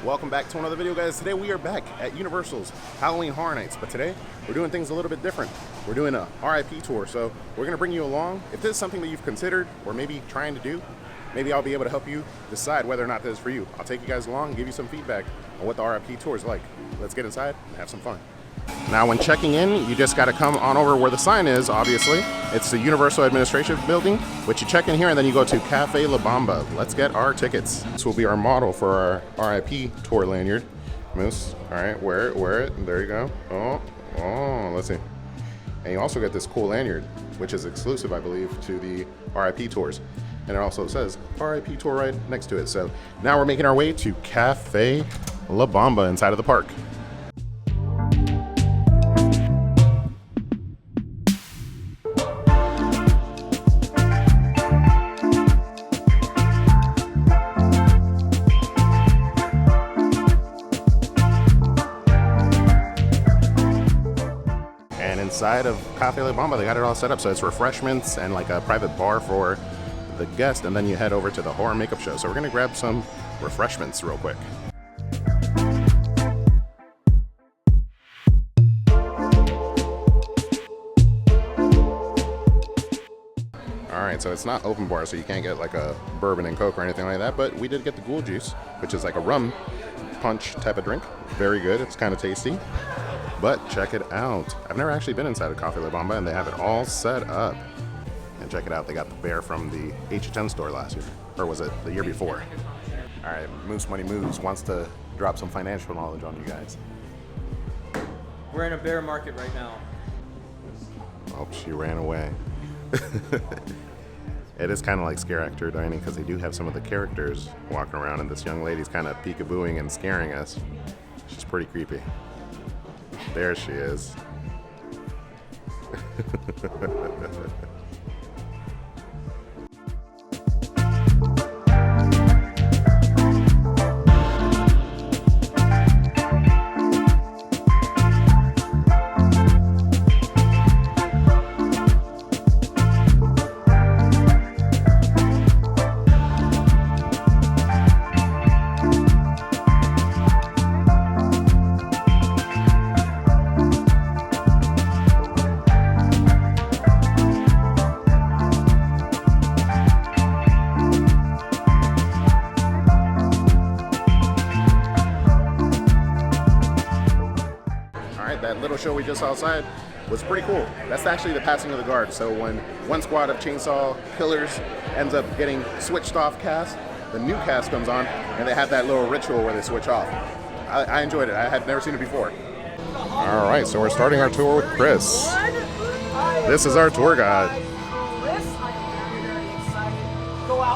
Welcome back to another video, guys. Today we are back at Universal's Halloween Horror Nights, but today we're doing things a little bit different. We're doing a RIP tour, so we're going to bring you along. If this is something that you've considered or maybe trying to do, maybe I'll be able to help you decide whether or not this is for you. I'll take you guys along and give you some feedback on what the RIP tour is like. Let's get inside and have some fun. Now, when checking in, you just got to come on over where the sign is, obviously. It's the Universal Administration Building, but you check in here and then you go to Cafe La Bamba. Let's get our tickets. This will be our model for our RIP tour lanyard. Moose, all right, wear it. There you go. Oh, let's see. And you also get this cool lanyard, which is exclusive, I believe, to the RIP tours. And it also says RIP tour right next to it. So now we're making our way to Cafe La Bamba inside of the park. Inside of Cafe La Bamba, they got it all set up, so it's refreshments and like a private bar for the guest, and then you head over to the horror makeup show. So we're gonna grab some refreshments real quick. All right, so it's not open bar, so you can't get like a bourbon and Coke or anything like that, but we did get the ghoul juice, which is like a rum punch type of drink. Very good, it's kind of tasty. But check it out. I've never actually been inside of Cafe La Bamba, and they have it all set up. And check it out, they got the bear from the H&M store last year. Or was it the year before? All right, Moose Money Moves wants to drop some financial knowledge on you guys. We're in a bear market right now. Oh, she ran away. It is kind of like scare actor dining because they do have some of the characters walking around, and this young lady's kind of peekabooing and scaring us. She's pretty creepy. There she is. That little show we just saw outside was pretty cool. That's actually the passing of the guard. So when one squad of chainsaw killers ends up getting switched off cast, the new cast comes on and they have that little ritual where they switch off. I enjoyed it. I had never seen it before. All right, so we're starting our tour with Chris. This is our tour guide.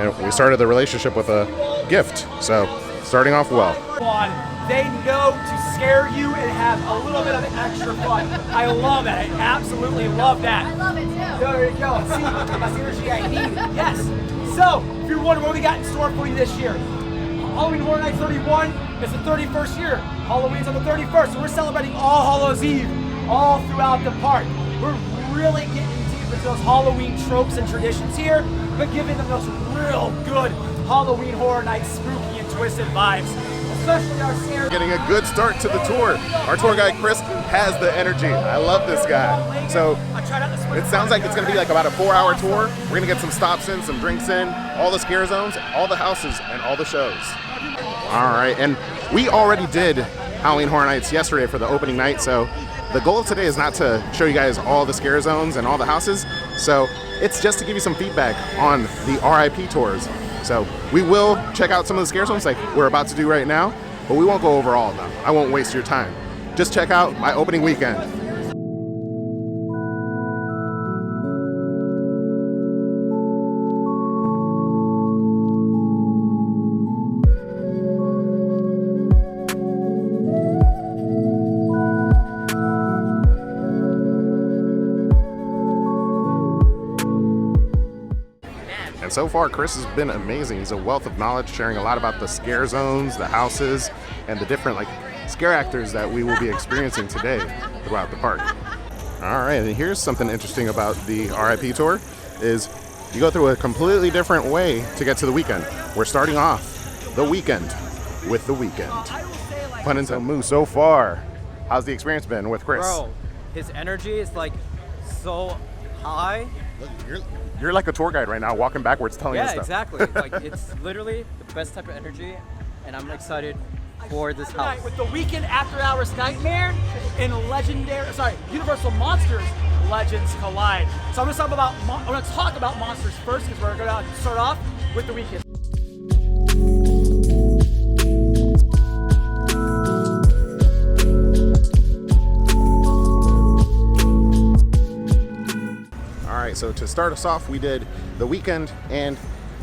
And we started the relationship with a gift, so starting off well. They know to scare you and have a little bit of extra fun. I love that. I absolutely love that. I love it too. There you go. See, that's the energy I need. Yes. So, if you're wondering what we got in store for you this year, Halloween Horror Nights 31 is the 31st year. Halloween's on the 31st, so we're celebrating All Hallows Eve all throughout the park. We're really getting deep into those Halloween tropes and traditions here, but giving them those real good Halloween Horror Nights spooky and twisted vibes. Especially our scare. Getting a good start to the tour. Our tour guide Chris has the energy. I love this guy. So it sounds like it's going to be like about a 4-hour tour. We're going to get some stops in, some drinks in, all the scare zones, all the houses, and all the shows. All right, and we already did Halloween Horror Nights yesterday for the opening night. So the goal of today is not to show you guys all the scare zones and all the houses. So it's just to give you some feedback on the RIP tours. So we will check out some of the scare zones like we're about to do right now, but we won't go over all of them. I won't waste your time. Just check out my opening weekend. And so far, Chris has been amazing. He's a wealth of knowledge, sharing a lot about the scare zones, the houses, and the different like scare actors that we will be experiencing today throughout the park. All right, and here's something interesting about the RIP tour is you go through a completely different way to get to the weekend. We're starting off the weekend with the weekend. I will say, like, Pun intended. Moose, so far, how's the experience been with Chris? Bro, his energy is like so high. Look, you're like a tour guide right now, walking backwards, telling us Yeah, stuff. exactly. Like, it's literally the best type of energy, and I'm excited for this house. Tonight with the Weekend After Hours Nightmare in Universal Monsters Legends Collide. So I'm gonna talk about monsters first because we're gonna start off with the Weekend. All right, so to start us off, we did the Weekend and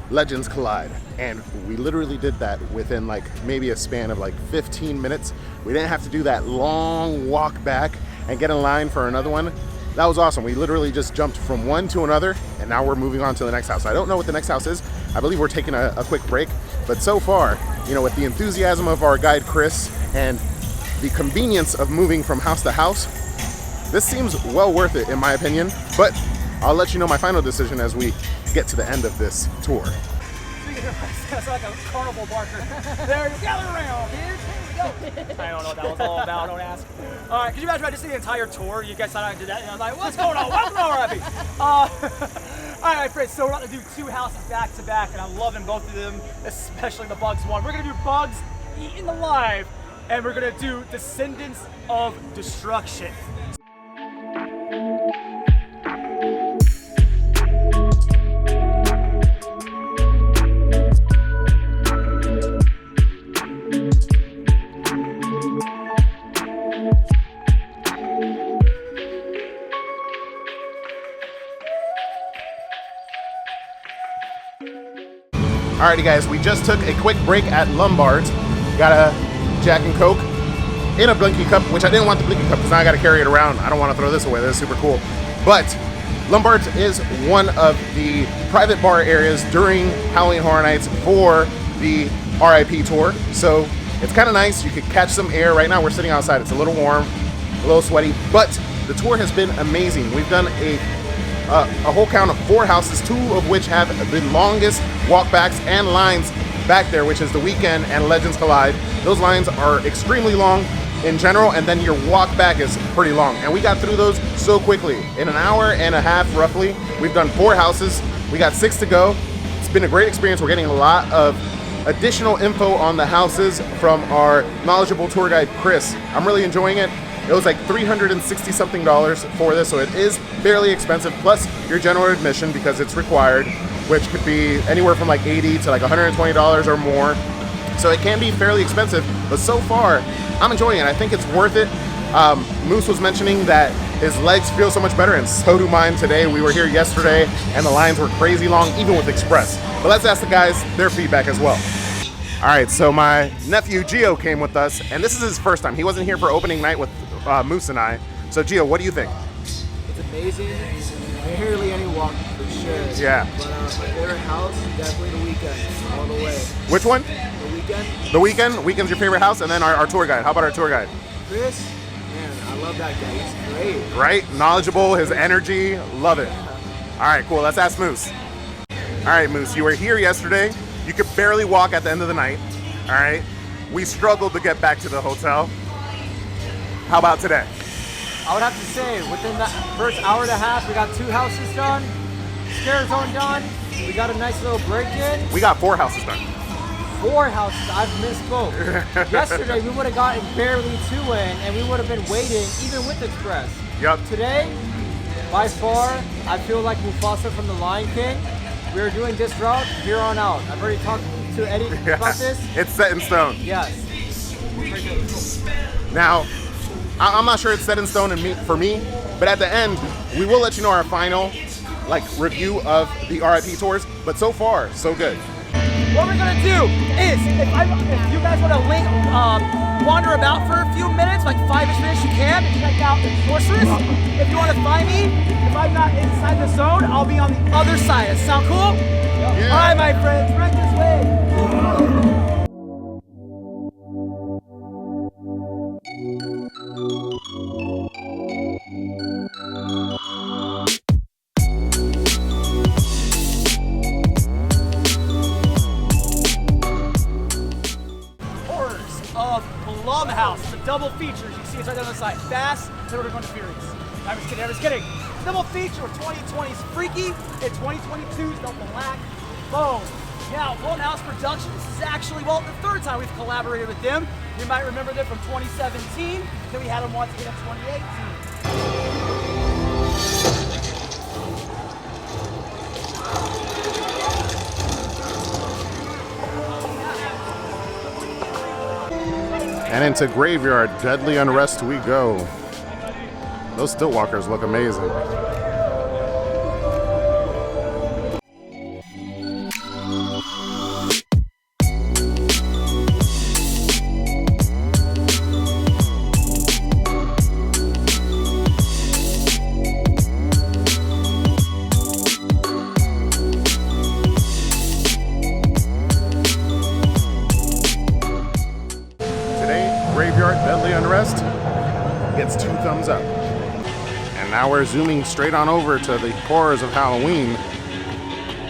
Legends Collide, and we literally did that within like maybe a span of like 15 minutes. We didn't have to do that long walk back and get in line for another one. That was awesome. We literally just jumped from one to another, and now we're moving on to the next house. I don't know what the next house is. I believe we're taking a quick break, but so far, you know, with the enthusiasm of our guide Chris and the convenience of moving from house to house, this seems well worth it in my opinion, but I'll let you know my final decision as we get to the end of this tour. That's like a carnival barker. There, gather around, kids. Here we go. I don't know what that was all about. Don't ask. All right, could you imagine if I just did the entire tour? You guys thought I did that, and I was like, "What's going on? What's going on, RIP?" All right, friends. So we're about to do two houses back to back, and I'm loving both of them, especially the Bugs one. We're gonna do Bugs Eaten Alive, and we're gonna do Descendants of Destruction. Alrighty guys, we just took a quick break at Lombard's. Got a Jack and Coke in a Blinky cup, which I didn't want the Blinky cup because now I gotta carry it around. I don't want to throw this away, this is super cool. But Lombard's is one of the private bar areas during Halloween Horror Nights for the RIP tour. So it's kind of nice, you could catch some air. Right now we're sitting outside, it's a little warm, a little sweaty, but the tour has been amazing. We've done a whole count of 4 houses, 2 of which have the longest walkbacks and lines back there, which is the Weekend and Legends Collide. Those lines are extremely long in general, and then your walk back is pretty long. And we got through those so quickly. In an hour and a half, roughly, we've done 4 houses. We got 6 to go. It's been a great experience. We're getting a lot of additional info on the houses from our knowledgeable tour guide, Chris. I'm really enjoying it. It was like $360 something for this, so it is fairly expensive, plus your general admission because it's required, which could be anywhere from like $80 to like $120 or more. So it can be fairly expensive, but so far, I'm enjoying it. I think it's worth it. Moose was mentioning that his legs feel so much better, and so do mine today. We were here yesterday, and the lines were crazy long, even with Express. But let's ask the guys their feedback as well. All right, so my nephew Gio came with us, and this is his first time. He wasn't here for opening night with Moose and I. So Gio, what do you think? It's amazing. Barely any walk for sure. Yeah. But my favorite house, definitely the Weekend, all the way. Which one? The Weekend. The Weekend. Weekend's your favorite house, and then our tour guide. How about our tour guide? Chris, man, I love that guy. He's great. Right? Knowledgeable, his energy, love it. All right, cool. Let's ask Moose. All right, Moose, you were here yesterday. You could barely walk at the end of the night. All right. We struggled to get back to the hotel. How about today? I would have to say, within the first hour and a half, we got 2 houses done, scarezone done, we got a nice little break-in. We got 4 houses done. 4 houses, I've misspoke. Yesterday, we would have gotten barely 2 in, and we would have been waiting, even with Express. Yep. Today, by far, I feel like Mufasa from The Lion King. We're doing this route here on out. I've already talked to Eddie about this. It's set in stone. Yes. Now, I'm not sure it's set in stone for me, but at the end, we will let you know our final review of the RIP tours. But so far, so good. What we're gonna do is, if you guys want to wander about for a few minutes, like 5-ish minutes, you can. Check out the Sorceress. If you want to find me, if I'm not inside the zone, I'll be on the other side. Does that sound cool? Yeah. All right, my friends, right this way. of Blumhouse. It's a double feature. You see it's right down the side. Fast, then we're going to Furious. I'm just kidding. Double feature with 2020's Freaky and 2022's The Black Phone. Now, Blumhouse Production, this is actually, well, the third time we've collaborated with them. You might remember them from 2017, then we had them once again in 2018. And into Graveyard, Deadly Unrest we go. Those Stillwalkers look amazing. Graveyard Deadly Unrest gets 2 thumbs up. And now we're zooming straight on over to the horrors of Halloween.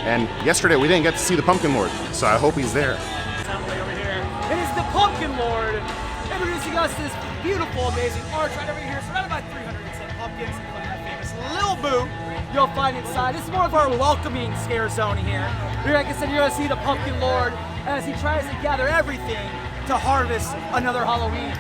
And yesterday we didn't get to see the Pumpkin Lord, so I hope he's there. Over here. It is the Pumpkin Lord introducing us this beautiful, amazing arch right over here, surrounded by 310 pumpkins, including that famous Lil Boo you'll find inside. This is more of our welcoming scare zone here. Like I said, you're going to see the Pumpkin Lord as he tries to gather everything to harvest another Halloween.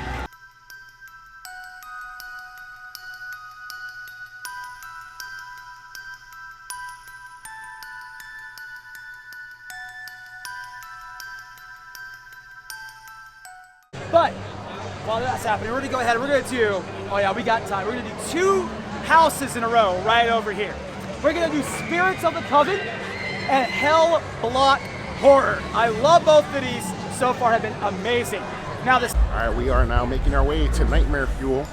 But while that's happening, we're gonna go ahead and we're gonna do, oh yeah, we got time. We're gonna do 2 houses in a row right over here. We're gonna do Spirits of the Coven and Hell Block Horror. I love both of these. So far have been amazing. Now this. All right, we are now making our way to Nightmare Fuel.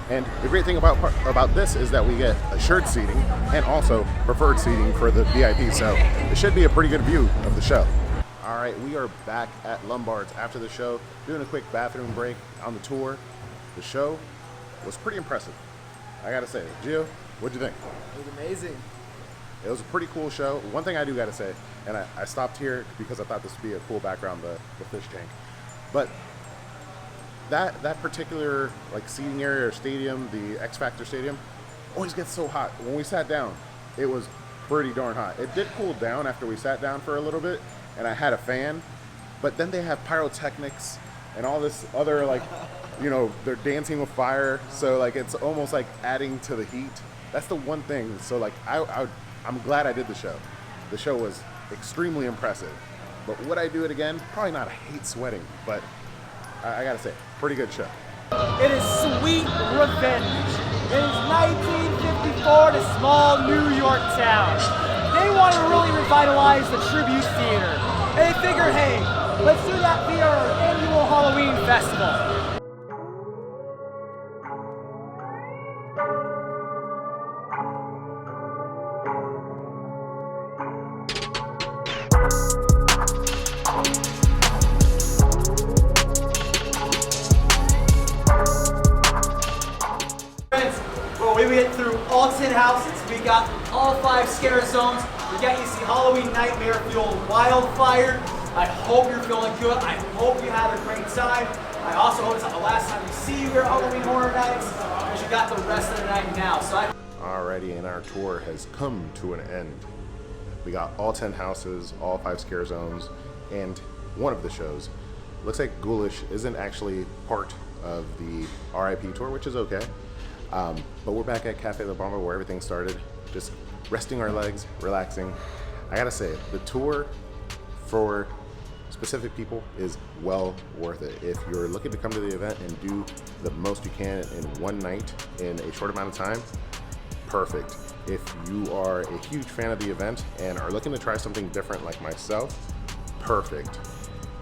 And the great thing about this is that we get assured seating and also preferred seating for the VIP. So it should be a pretty good view of the show. All right, we are back at Lombard's after the show, doing a quick bathroom break on the tour. The show was pretty impressive, I gotta say. Gio, what'd you think? It was amazing. It was a pretty cool show. One thing I do gotta say, and I stopped here because I thought this would be a cool background, the fish tank. But that particular like seating area or stadium, the X Factor Stadium, always gets so hot. When we sat down, it was pretty darn hot. It did cool down after we sat down for a little bit, and I had a fan, but then they have pyrotechnics and all this other like, you know, they're dancing with fire. So like, it's almost like adding to the heat. That's the one thing. So like, I'm glad I did the show. The show was extremely impressive, but would I do it again? Probably not. I hate sweating, but I gotta say, pretty good show. It is Sweet Revenge. It is 1954 in a small New York town. They want to really revitalize the Tribute Theater. And they figure, hey, let's do that via our annual Halloween festival. We went through all 10 houses. We got all 5 scare zones. We got you see Halloween Nightmare Fuel Wildfire. I hope you're feeling good. I hope you had a great time. I also hope it's not the last time we see you here at Halloween Horror Nights, because you got the rest of the night now. Alrighty, and our tour has come to an end. We got all 10 houses, all 5 scare zones, and one of the shows. Looks like Ghoulish isn't actually part of the RIP tour, which is okay. But we're back at Cafe La Bamba where everything started, just resting our legs, relaxing. I gotta say, the tour for specific people is well worth it. If you're looking to come to the event and do the most you can in one night in a short amount of time, perfect. If you are a huge fan of the event and are looking to try something different like myself, perfect.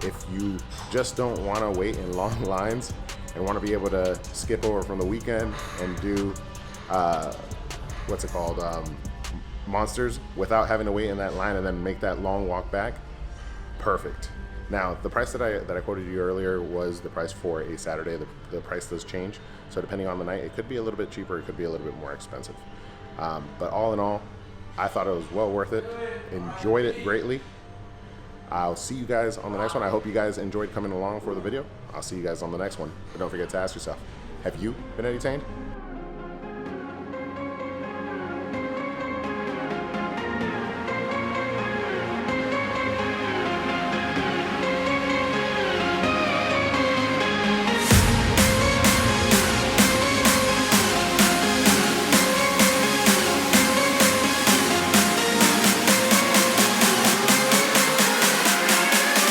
If you just don't want to wait in long lines and want to be able to skip over from the weekend and do, Monsters without having to wait in that line and then make that long walk back, perfect. Now, the price that I quoted you earlier was the price for a Saturday. The price does change. So depending on the night, it could be a little bit cheaper, it could be a little bit more expensive. But all in all, I thought it was well worth it. Enjoyed it greatly. I'll see you guys on the next one. I hope you guys enjoyed coming along for the video. I'll see you guys on the next one. But don't forget to ask yourself, have you been entertained?